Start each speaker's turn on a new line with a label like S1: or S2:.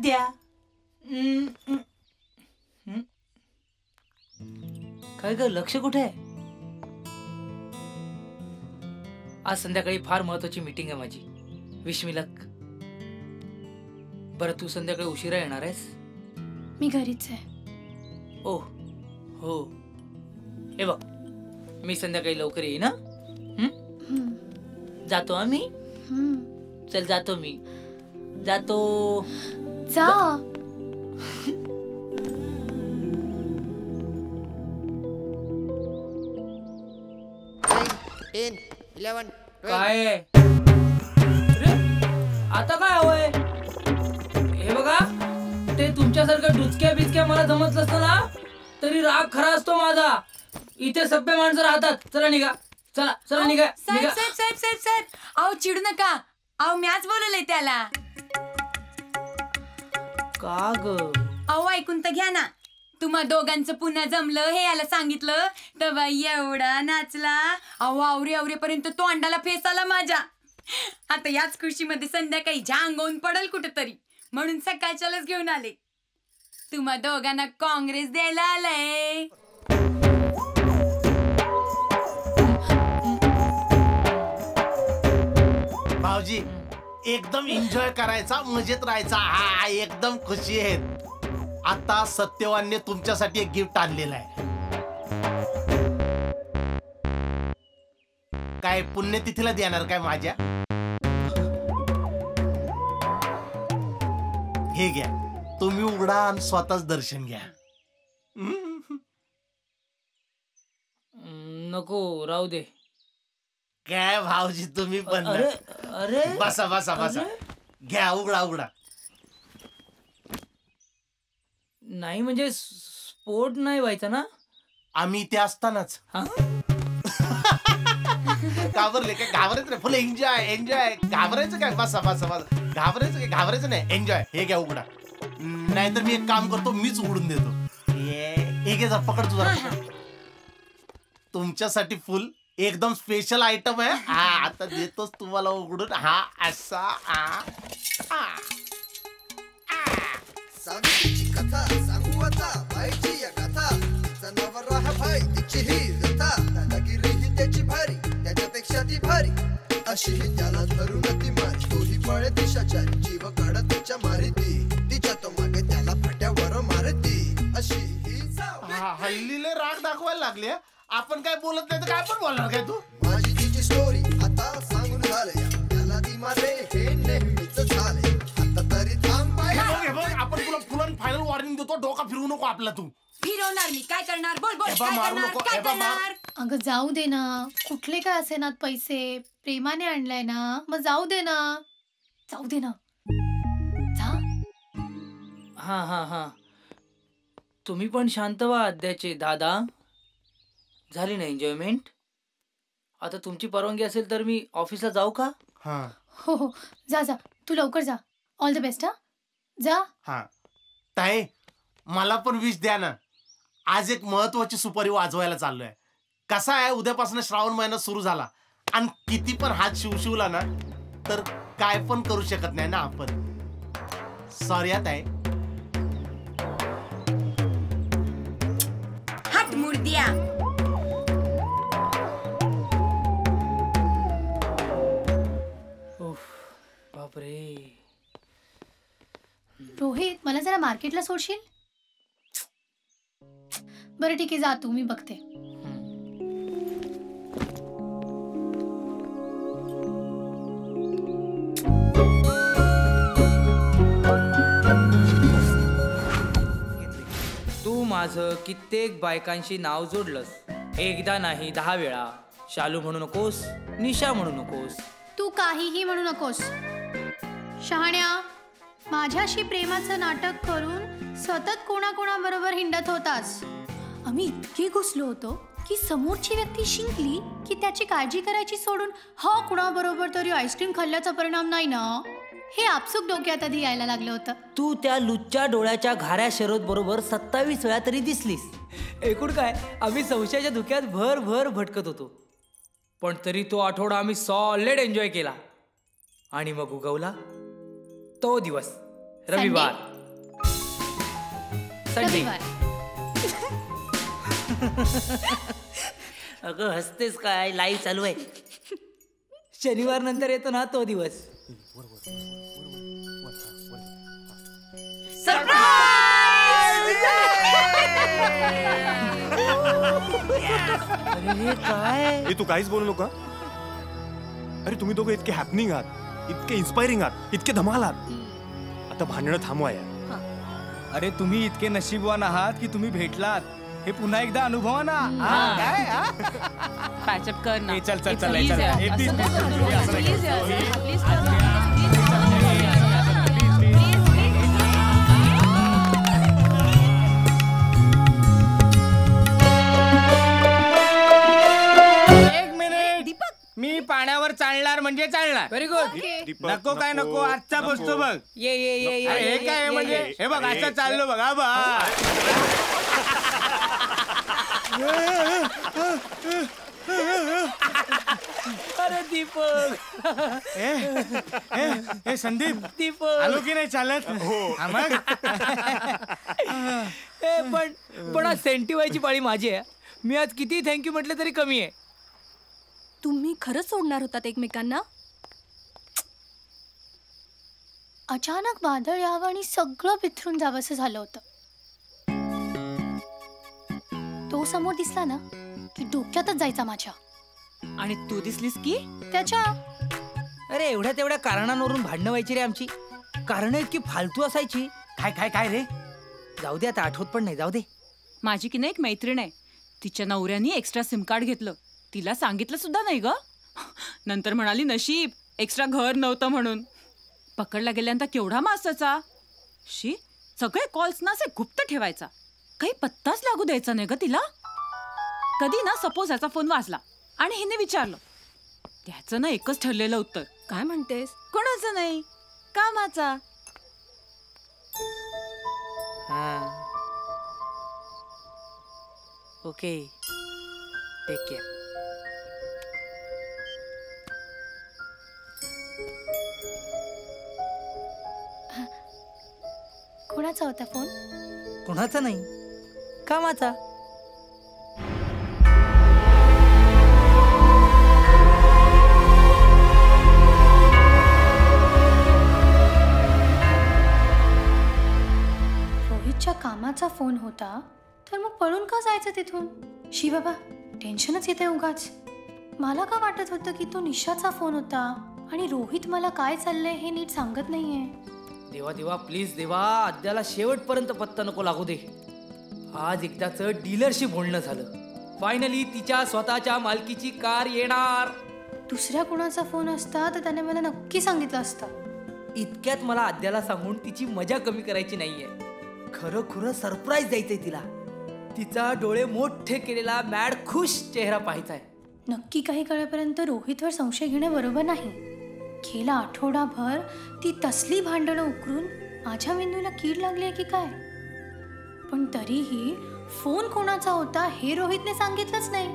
S1: द्या.
S2: काय ग, लक्ष कुठे आहे? आज संध्याकाळी फार महत्वाची मीटिंग आहे माझी. Wish me luck. बरं, तू संध्याकाळी उशिरा येणार आहेस?
S3: मी घरीच आहे.
S2: ओह हो. हे बघ, मी संध्याकाळी लवकर येईन ना. जातो आम्ही. चल जातो मी. जातो.
S3: जा.
S1: 10, 11, 12.
S2: काय आता काय हवंय? हे बघा, ते तुमच्यासारखं डुचक्या बिचक्या मला जमत नसतं ना, तरी राग खरा असतो माझा. इथे सभ्य माणसं राहतात. चला निघा. चला चला निघा.
S4: साहेब साहेब साहेब साहेब साहेब, अहो चिडू नका. अहो म्याच बोलवलंय त्याला.
S2: का ग?
S4: अहो ऐकून तर घ्या ना. तुम्हा दोघांचं पुन्हा जमलं हे याला सांगितलं तर बाई एवढा नाचला. अहो आवरे आवरेपर्यंत तो अंडाला फेस आला माझ्या. आता याच खुशीमध्ये संध्याकाळी झांगवून पडल कुठेतरी, म्हणून सकाळच्यालाच घेऊन आले. तुम्हा दोघांना काँग्रेस द्यायला आलंय.
S1: भाऊजी एकदम एन्जॉय करायचा, मजेत राहायचा. हा एकदम खुशी आहेत. आता सत्यवानने तुमच्यासाठी एक गिफ्ट आणलेलं आहे. काय पुण्यतिथीला देणार काय माझ्या? हे घ्या, तुम्ही उघडा आणि स्वतःच दर्शन घ्या.
S2: नको, राहू दे.
S1: काय भाऊजी तुम्ही पण.
S2: अरे अरे,
S1: बसा बसा बसा. घ्या, उघडा उघडा.
S2: नाही म्हणजे स्पोर्ट नाही व्हायचा ना.
S1: आम्ही इथे असतानाच. घाबरले काय? घाबरायचं नाही. फुल एन्जॉय एन्जॉय. घाबरायचं काय? बसा बसा बसा. घाबरायचं काय? घाबरायचं नाही. एन्जॉय. हे घ्या, उघडा. नाहीतर मी एक काम करतो, मीच उघडून देतो. हे घे, जा पकड तुझा. तुमच्यासाठी फुल एकदम स्पेशल आयटम आहे. हा आता देतोच तुम्हाला उघडून. हा असा.
S5: सावित्रीची कथा सांगू आता. बाईची या कथा जनावर हा भाई तिची ही रथा. दादागिरी ही त्याची भारी, त्याच्यापेक्षा ती भारी. अशी ही त्याला धरून ती मारी. तोही पळे दिशाचारी, जीव काढत तिच्या मारिती. तिच्या तो मागे त्याला फाट्यावर मारती. अशी ही
S1: हल्लीले राग दाखवायला लागले. आपण काय बोलत नाही तर काय पण बोलणार काय तू?
S5: माझी तिची स्टोरी आता सांगून झालंय. त्याला ती मारे हे नेहमीच झाले. आता तरी थांब बाई.
S1: आपण तुला फुल फायनल वॉर्निंग देतो. डोका फिरवू नको आपला. तू
S4: फिरवणार मी. काय करणार? बोल बोल. काय करणार? काय करणार?
S3: अगं जाऊ दे ना. कुठले काय असे ना पैसे प्रेमाने आणलाय ना, मग जाऊ दे ना. जाऊ दे ना. जा.
S2: हा हा हा, तुम्ही पण शांत व्हा अद्याचे दादा. झाली ना एन्जॉयमेंट? आता तुमची परवानगी असेल तर मी ऑफिसला जाऊ का?
S3: हो हो, जा जा. तू लवकर जा. All the best. हा जा.
S1: हा ताई, मला पण विश द्या ना. आज एक महत्वाची सुपारी वाजवायला चाललोय. कसा आहे, उद्यापासून श्रावण महिना सुरू झाला आणि किती पण हात शिवशिवला ना तर काय पण करू शकत नाही ना आपण. सॉरी ताई.
S4: हात मुर्द्या.
S2: बापरे.
S3: रोहित, मला जरा मार्केटला सोडशील? बरं ठीक आहे, जा तू, मी बघते.
S2: तू माझं कित्येक बायकांशी नाव जोडलंस. एकदा नाही 10 वेळा. शालू म्हणू नकोस, निशा म्हणू नकोस.
S3: तू काहीही म्हणू नकोस. शहाण्या, माझ्याशी प्रेमाचं नाटक करून सतत कोणाकोणाबरोबर हिंडत होतास. आम्ही इतके घुसलो होतो की समोरची व्यक्ती शिंकली की त्याची काळजी करायची सोडून हा कुणाबरोबर तरी आईस्क्रीम खाल्ल्याचा परिणाम नाही ना, हे आपसुक डोक्यात आधी यायला लागलं होतं.
S2: तू त्या लुच्च्या डोळ्याच्या घाऱ्या शरद बरोबर 27 वेळा तरी दिसलीस. एकूण काय, आम्ही संशयाच्या धुक्यात भर भर भटकत होतो. पण तरी तो आठवडा आम्ही सॉलिड एन्जॉय केला. आणि मग उगवला तो दिवस, रविवार. संडे.
S3: रविवार.
S2: अगं हसतेस काय, लाईव्ह चालू आहे. शनिवार नंतर येतो ना तो दिवस. अरे काय
S6: तू काहीच बोलू नका. अरे तुम्ही दोघं इतके हॅपनिंग आहात, इतके इन्स्पायरिंग आहात, इतके धमाल आहात. आता भांडणं थांबवा यार.
S7: अरे तुम्ही इतके नशीबवान आहात की तुम्ही भेटलात. हे पुन्हा एकदा अनुभवा ना.
S8: पॅचअप कर ना.
S7: चल चल चल
S8: Please यार. Please यार. Please कर ना.
S7: एक मिनिट. मी पाण्यावर चालणार म्हणजे चालणार.
S2: Very good.
S7: नको काय नको, आजचा बसतो बघ.
S2: ये ये ये ये
S7: अरे हे
S2: ये,
S7: काय आहे
S2: ये,
S7: म्हणजे,
S2: ये.
S7: हे बघ असं चाललो बघा बा.
S2: अरे दीपक.
S7: हे संदीप,
S2: दीपक.
S7: आलो की नाही चालत. हा मग.
S2: पण आज सेंटी व्हायची पाळी माझी आहे. मी आज किती थँक्यू म्हटलं तरी कमी आहे.
S8: तुम्ही खरंच सोडणार होतात एकमेकांना?
S3: अचानक वादळ यावं आणि सगळं बिथरून जावंसं झालं होतं. तो समोर दिसला ना की डोक्यातच जायचा माझ्या.
S8: आणि तू दिसलीस की
S3: त्याच्या
S2: अरे एवढ्या तेवढ्या कारणांवरून भांडणं व्हायची रे आमची. कारण इतकी फालतू असायची. काय काय काय रे. जाऊ दे आता, आठवत पण नाही. जाऊ दे.
S8: माझी की नाही एक मैत्रीण आहे. तिच्या नवऱ्यानी एक्स्ट्रा सिम कार्ड घेतलं. तिला सांगितलं सुद्धा नाही ग. नंतर म्हणाली नशीब एक्स्ट्रा घर नव्हतं म्हणून. पकडला गेल्यानंतर केवढा मासाचा. शी, सगळे कॉल्स ना असे गुप्त ठेवायचा. काही पत्ताच लागू द्यायचा नाही ग तिला. कधी ना सपोज याचा फोन वाजला आणि हिने विचारलं, त्याचं ना एकच ठरलेलं उत्तर. काय म्हणतेस? कोणाचं नाही, कामाचा.
S2: Okay, take care.
S3: कोणाचा होता फोन?
S2: कोणाचा नाही, कामाचा.
S3: रोहितच्या कामाचा फोन होता तर मग पळून का जायचं तिथून? शी बाबा, टेन्शनच येते उगाच. मला का वाटत होतं की तो निशाचा फोन होता आणि रोहित मला काय चाललंय हे नीट सांगत नाहीये.
S2: देवा देवा, प्लीज देवा, अद्याला शेवटपर्यंत पत्ता नको लागू दे. आज एकदाचं डीलरशिप बोलणं झालं. फायनली तिच्या स्वतःच्या मालकीची कार येणार.
S3: दुसऱ्या कोणाचा फोन असता तर त्याने मला नक्की सांगितलं असतं.
S2: इतक्यात मला अद्याला सांगून तिची मजा कमी करायची नाहीये. खरं सरप्राईज द्यायचंय तिला. तिचा डोळे मोठे केलेला मॅड खुश चेहरा पाहायचाय.
S3: नक्की काही कळेपर्यंत रोहितवर संशय घेणे बरोबर नाही. गेला आठवडाभर ती तसली भांडणं उकरून माझ्या मेंदूला कीड लागली आहे की काय. पण तरीही फोन कोणाचा होता हे रोहितने सांगितलंच नाही.